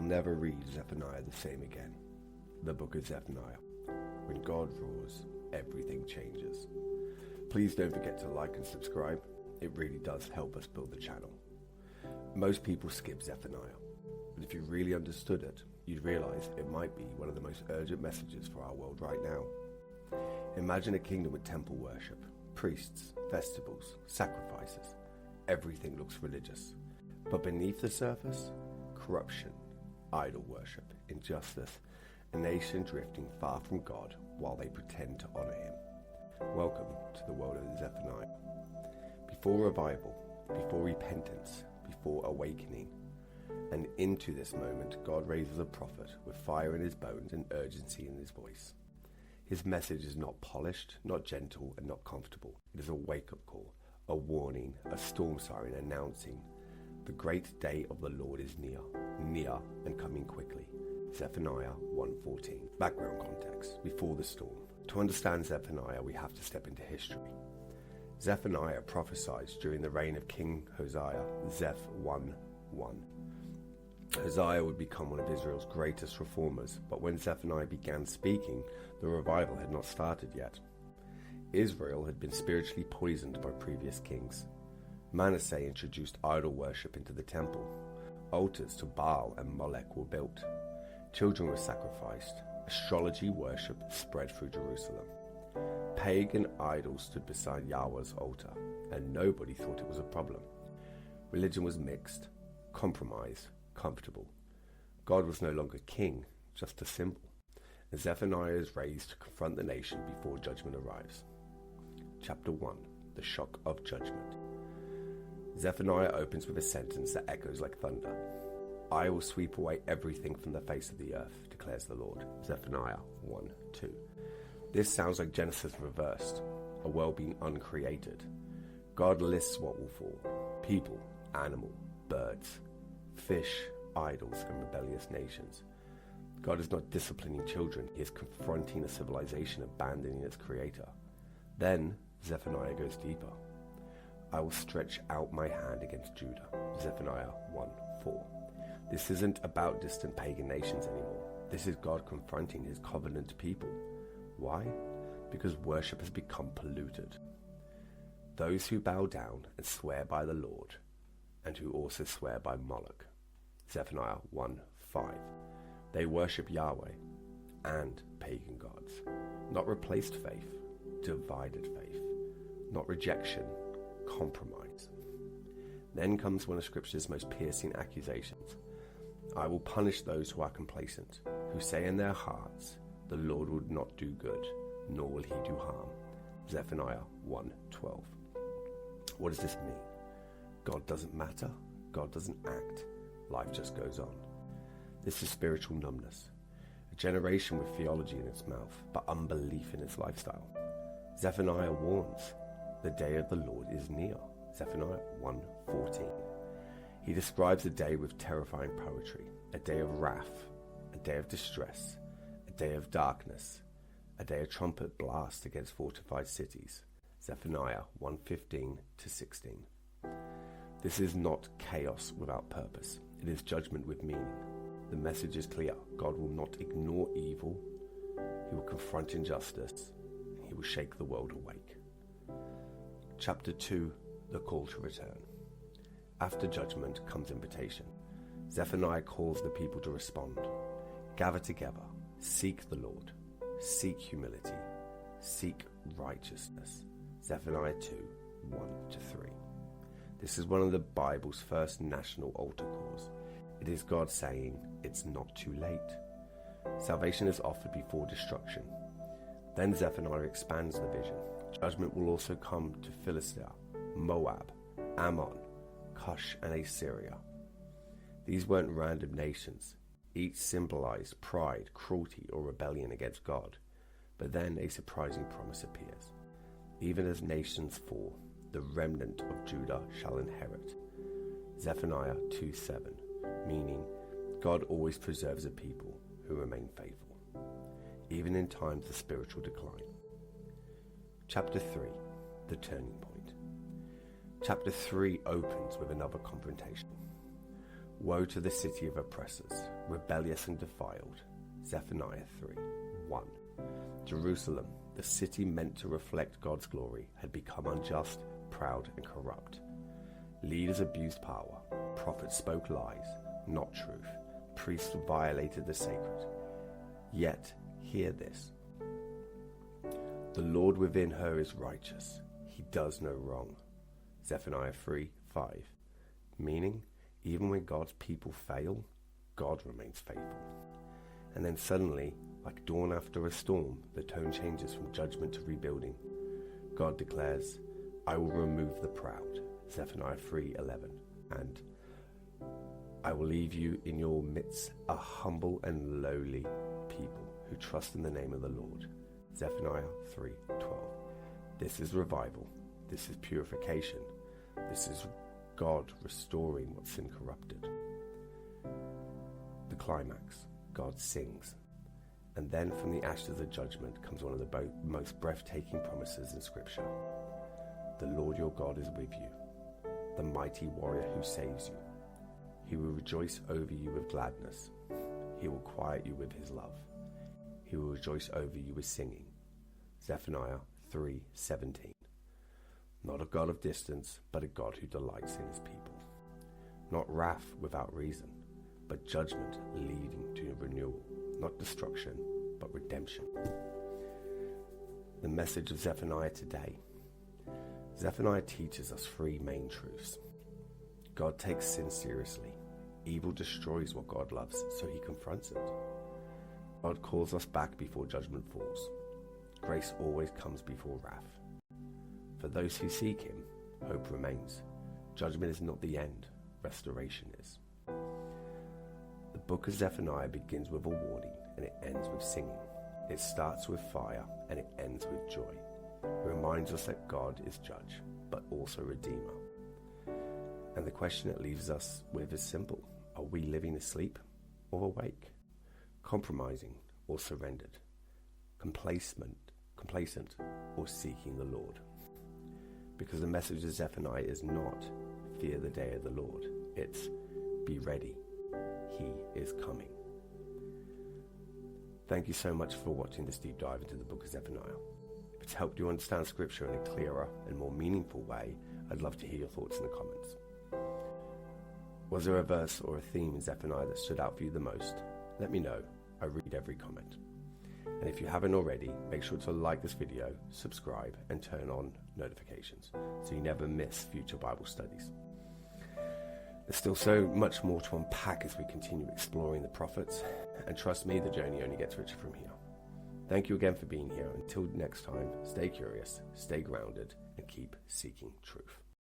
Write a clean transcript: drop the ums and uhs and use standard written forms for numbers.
never read Zephaniah the same again. The Book of Zephaniah. When God roars, everything changes. Please don't forget to like and subscribe. It really does help us build the channel. Most people skip Zephaniah, but if you really understood it, you'd realize it might be one of the most urgent messages for our world right now. Imagine a kingdom with temple worship, priests, festivals, sacrifices. Everything looks religious. But beneath the surface, corruption, idol worship, injustice, a nation drifting far from God while they pretend to honor him. Welcome to the world of Zephaniah. Before revival, before repentance, before awakening, and into this moment, God raises a prophet with fire in his bones and urgency in his voice. His message is not polished, not gentle, and not comfortable. It is a wake-up call, a warning, a storm siren announcing the great day of the Lord is near and coming quickly. Zephaniah 1:14. Background context. Before the storm. To understand Zephaniah, we have to step into history. Zephaniah prophesies during the reign of King Hosea, Zeph 1:1. Hosea would become one of Israel's greatest reformers, but when Zephaniah began speaking, the revival had not started yet. Israel had been spiritually poisoned by previous kings. Manasseh introduced idol worship into the temple. Altars to Baal and Molech were built. Children were sacrificed. Astrology worship spread through Jerusalem. Pagan idols stood beside Yahweh's altar, and nobody thought it was a problem. Religion was mixed, compromised, comfortable. God was no longer king, just a symbol. And Zephaniah is raised to confront the nation before judgment arrives. Chapter 1. The Shock of Judgment. Zephaniah opens with a sentence that echoes like thunder. I will sweep away everything from the face of the earth, declares the Lord. Zephaniah 1:2. This sounds like Genesis reversed, a world being uncreated. God lists what will fall: people, animal, birds, fish, idols, and rebellious nations. God is not disciplining children, he is confronting a civilization abandoning its creator. Then Zephaniah goes deeper. I will stretch out my hand against Judah. Zephaniah 1:4. This isn't about distant pagan nations anymore. This is God confronting his covenant people. Why? Because worship has become polluted. Those who bow down and swear by the Lord, and who also swear by Moloch. Zephaniah 1:5. They worship Yahweh and pagan gods. Not replaced faith, divided faith. Not rejection, compromise. Then comes one of Scripture's most piercing accusations. I will punish those who are complacent, who say in their hearts, the Lord would not do good, nor will he do harm. Zephaniah 1:12. What does this mean? God doesn't matter, God doesn't act, life just goes on. This is spiritual numbness, a generation with theology in its mouth, but unbelief in its lifestyle. Zephaniah warns, the day of the Lord is near. Zephaniah 1:14. He describes a day with terrifying poetry, a day of wrath, a day of distress, a day of darkness, a day of trumpet blast against fortified cities. Zephaniah 1:15-16. This is not chaos without purpose. It is judgment with meaning. The message is clear. God will not ignore evil. He will confront injustice. He will shake the world awake. Chapter 2. The Call to Return. After judgment comes invitation. Zephaniah calls the people to respond. Gather together. Seek the Lord. Seek humility. Seek righteousness. Zephaniah 2:1-3. This is one of the Bible's first national altar calls. It is God saying, it's not too late. Salvation is offered before destruction. Then Zephaniah expands the vision. Judgment will also come to Philistia, Moab, Ammon, Cush, and Assyria. These weren't random nations. Each symbolized pride, cruelty, or rebellion against God. But then a surprising promise appears. Even as nations fall, the remnant of Judah shall inherit. Zephaniah 2:7, meaning God always preserves a people who remain faithful, even in times of spiritual decline. Chapter 3, the turning point. Chapter 3 opens with another confrontation. Woe to the city of oppressors, rebellious and defiled. Zephaniah 3:1. Jerusalem, the city meant to reflect God's glory, had become unjust, proud and corrupt. Leaders abused power, prophets spoke lies, not truth, priests violated the sacred. Yet, hear this. The Lord within her is righteous, he does no wrong. Zephaniah 3:5. Meaning, even when God's people fail, God remains faithful. And then suddenly, like dawn after a storm, the tone changes from judgment to rebuilding. God declares, I will remove the proud. Zephaniah 3:11. And I will leave you in your midst a humble and lowly people who trust in the name of the Lord. Zephaniah 3:12. This is revival. This is purification. This is God restoring what sin corrupted. The climax, God sings. And then from the ashes of judgment comes one of the most breathtaking promises in Scripture. The Lord your God is with you, the mighty warrior who saves you. He will rejoice over you with gladness. He will quiet you with his love. He will rejoice over you with singing. Zephaniah 3:17. Not a God of distance, but a God who delights in his people. Not wrath without reason, but judgment leading to renewal. Not destruction, but redemption. The message of Zephaniah today. Zephaniah teaches us three main truths. God takes sin seriously. Evil destroys what God loves, so he confronts it. God calls us back before judgment falls. Grace always comes before wrath. For those who seek him, hope remains. Judgment is not the end, restoration is. The book of Zephaniah begins with a warning and it ends with singing. It starts with fire and it ends with joy. It reminds us that God is judge, but also redeemer. And the question it leaves us with is simple. Are we living asleep or awake? Compromising or surrendered? Complacent or seeking the Lord? Because the message of Zephaniah is not fear the day of the Lord. It's be ready. He is coming. Thank you so much for watching this deep dive into the book of Zephaniah. If it's helped you understand Scripture in a clearer and more meaningful way, I'd love to hear your thoughts in the comments. Was there a verse or a theme in Zephaniah that stood out for you the most? Let me know. I read every comment. And if you haven't already, make sure to like this video, subscribe, and turn on notifications so you never miss future Bible studies. There's still so much more to unpack as we continue exploring the prophets, and trust me, the journey only gets richer from here. Thank you again for being here. Until next time, stay curious, stay grounded, and keep seeking truth.